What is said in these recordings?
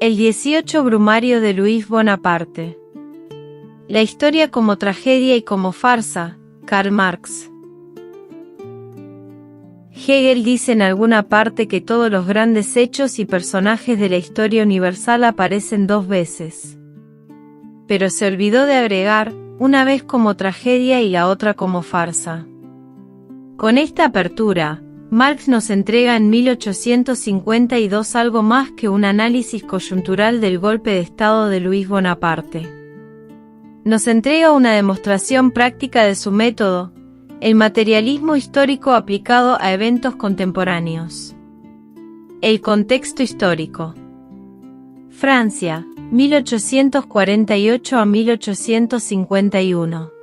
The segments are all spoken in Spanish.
El 18 Brumario de Luis Bonaparte. La historia como tragedia y como farsa, Karl Marx. Hegel dice en alguna parte que todos los grandes hechos y personajes de la historia universal aparecen dos veces. Pero se olvidó de agregar, una vez como tragedia y la otra como farsa. Con esta apertura, Marx nos entrega en 1852 algo más que un análisis coyuntural del golpe de Estado de Luis Bonaparte. Nos entrega una demostración práctica de su método, el materialismo histórico aplicado a eventos contemporáneos. El contexto histórico. Francia, 1848 a 1851.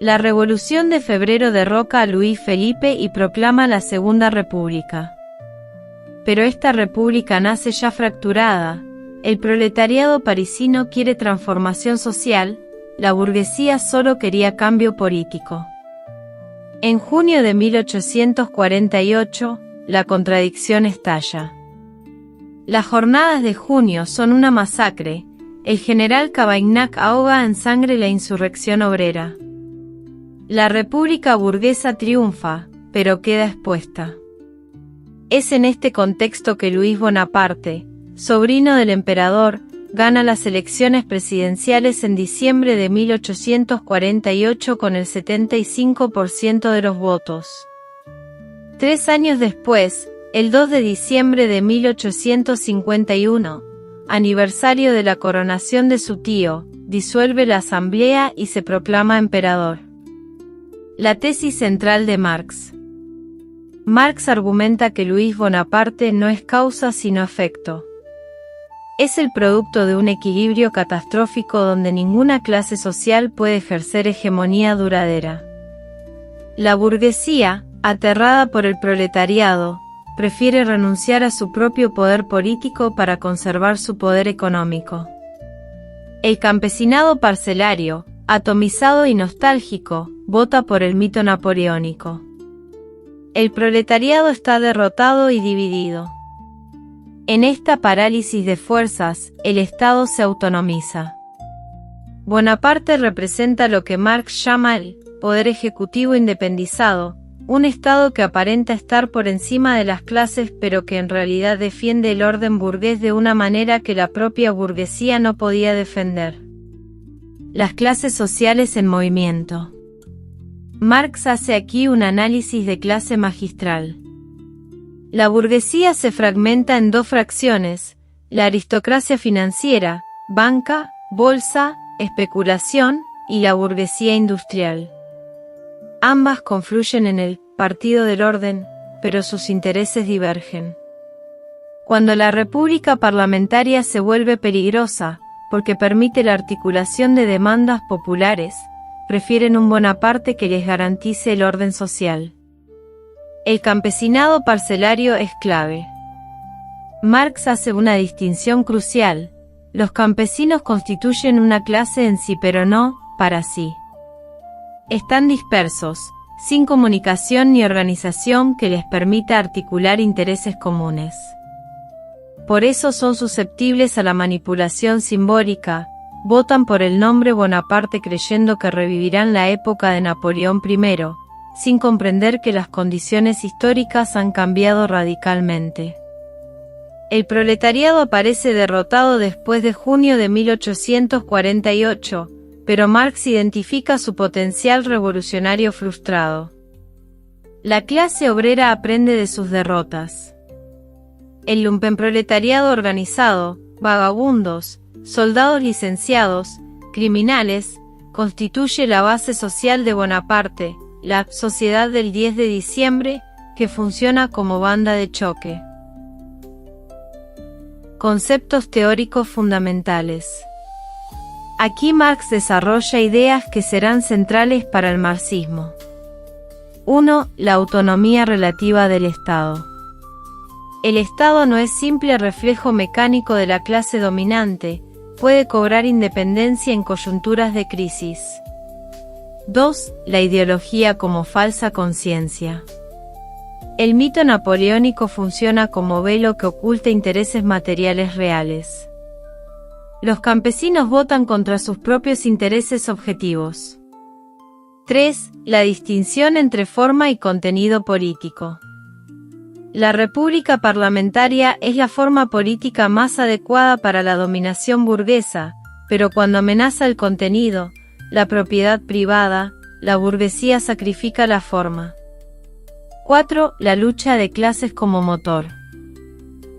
La Revolución de Febrero derroca a Luis Felipe y proclama la Segunda República. Pero esta república nace ya fracturada, el proletariado parisino quiere transformación social, la burguesía solo quería cambio político. En junio de 1848, la contradicción estalla. Las jornadas de junio son una masacre, el general Cavaignac ahoga en sangre la insurrección obrera. La república burguesa triunfa, pero queda expuesta. Es en este contexto que Luis Bonaparte, sobrino del emperador, gana las elecciones presidenciales en diciembre de 1848 con el 75% de los votos. 3 años después, el 2 de diciembre de 1851, aniversario de la coronación de su tío, disuelve la asamblea y se proclama emperador. La tesis central de Marx. Marx argumenta que Luis Bonaparte no es causa sino efecto. Es el producto de un equilibrio catastrófico donde ninguna clase social puede ejercer hegemonía duradera. La burguesía, aterrada por el proletariado, prefiere renunciar a su propio poder político para conservar su poder económico. El campesinado parcelario, atomizado y nostálgico, vota por el mito napoleónico. El proletariado está derrotado y dividido. En esta parálisis de fuerzas, el Estado se autonomiza. Bonaparte representa lo que Marx llama el poder ejecutivo independizado, un Estado que aparenta estar por encima de las clases pero que en realidad defiende el orden burgués de una manera que la propia burguesía no podía defender. Las clases sociales en movimiento. Marx hace aquí un análisis de clase magistral. La burguesía se fragmenta en dos fracciones, la aristocracia financiera, banca, bolsa, especulación, y la burguesía industrial. Ambas confluyen en el partido del orden, pero sus intereses divergen. Cuando la república parlamentaria se vuelve peligrosa, porque permite la articulación de demandas populares, prefieren un Bonaparte que les garantice el orden social. El campesinado parcelario es clave. Marx hace una distinción crucial. Los campesinos constituyen una clase en sí pero no para sí. Están dispersos, sin comunicación ni organización que les permita articular intereses comunes. Por eso son susceptibles a la manipulación simbólica, votan por el nombre Bonaparte creyendo que revivirán la época de Napoleón I, sin comprender que las condiciones históricas han cambiado radicalmente. El proletariado aparece derrotado después de junio de 1848, pero Marx identifica su potencial revolucionario frustrado. La clase obrera aprende de sus derrotas. El lumpenproletariado organizado, vagabundos, soldados licenciados, criminales, constituye la base social de Bonaparte, la Sociedad del 10 de diciembre, que funciona como banda de choque. Conceptos teóricos fundamentales. Aquí Marx desarrolla ideas que serán centrales para el marxismo. 1. La autonomía relativa del Estado. El Estado no es simple reflejo mecánico de la clase dominante, puede cobrar independencia en coyunturas de crisis. 2. La ideología como falsa conciencia. El mito napoleónico funciona como velo que oculta intereses materiales reales. Los campesinos votan contra sus propios intereses objetivos. 3. La distinción entre forma y contenido político. La república parlamentaria es la forma política más adecuada para la dominación burguesa, pero cuando amenaza el contenido, la propiedad privada, la burguesía sacrifica la forma. 4. La lucha de clases como motor.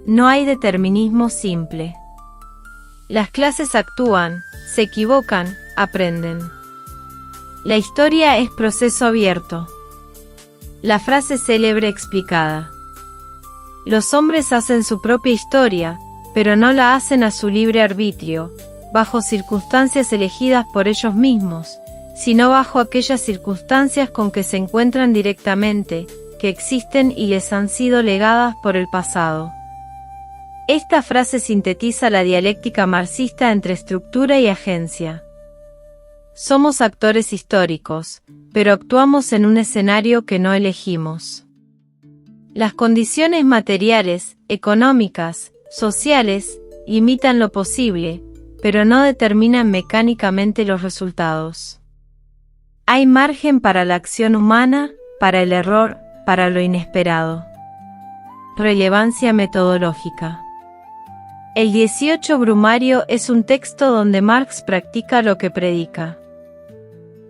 No hay determinismo simple. Las clases actúan, se equivocan, aprenden. La historia es proceso abierto. La frase célebre explicada. Los hombres hacen su propia historia, pero no la hacen a su libre arbitrio, bajo circunstancias elegidas por ellos mismos, sino bajo aquellas circunstancias con que se encuentran directamente, que existen y les han sido legadas por el pasado. Esta frase sintetiza la dialéctica marxista entre estructura y agencia. Somos actores históricos, pero actuamos en un escenario que no elegimos. Las condiciones materiales, económicas, sociales, limitan lo posible, pero no determinan mecánicamente los resultados. Hay margen para la acción humana, para el error, para lo inesperado. Relevancia metodológica. El 18 Brumario es un texto donde Marx practica lo que predica.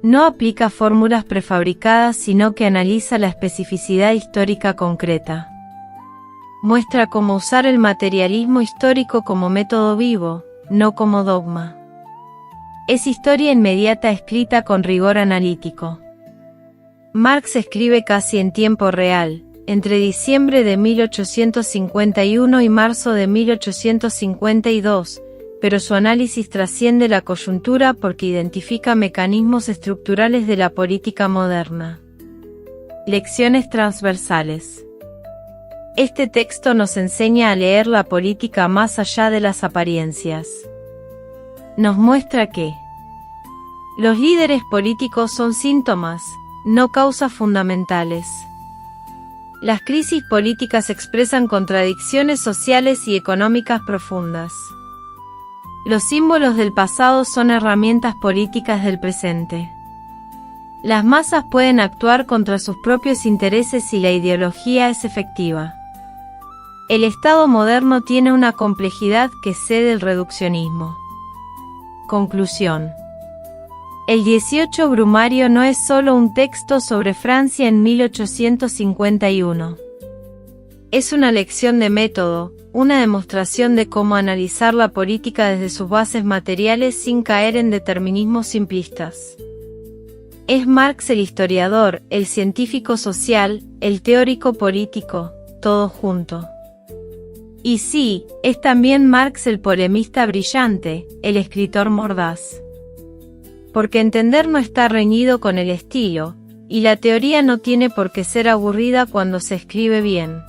No aplica fórmulas prefabricadas, sino que analiza la especificidad histórica concreta. Muestra cómo usar el materialismo histórico como método vivo, no como dogma. Es historia inmediata escrita con rigor analítico. Marx escribe casi en tiempo real, entre diciembre de 1851 y marzo de 1852, pero su análisis trasciende la coyuntura porque identifica mecanismos estructurales de la política moderna. Lecciones transversales. Este texto nos enseña a leer la política más allá de las apariencias. Nos muestra que los líderes políticos son síntomas, no causas fundamentales. Las crisis políticas expresan contradicciones sociales y económicas profundas. Los símbolos del pasado son herramientas políticas del presente. Las masas pueden actuar contra sus propios intereses si la ideología es efectiva. El Estado moderno tiene una complejidad que excede el reduccionismo. Conclusión. El 18 Brumario no es solo un texto sobre Francia en 1851. Es una lección de método, una demostración de cómo analizar la política desde sus bases materiales sin caer en determinismos simplistas. Es Marx el historiador, el científico social, el teórico político, todo junto. Y sí, es también Marx el polemista brillante, el escritor mordaz. Porque entender no está reñido con el estilo, y la teoría no tiene por qué ser aburrida cuando se escribe bien.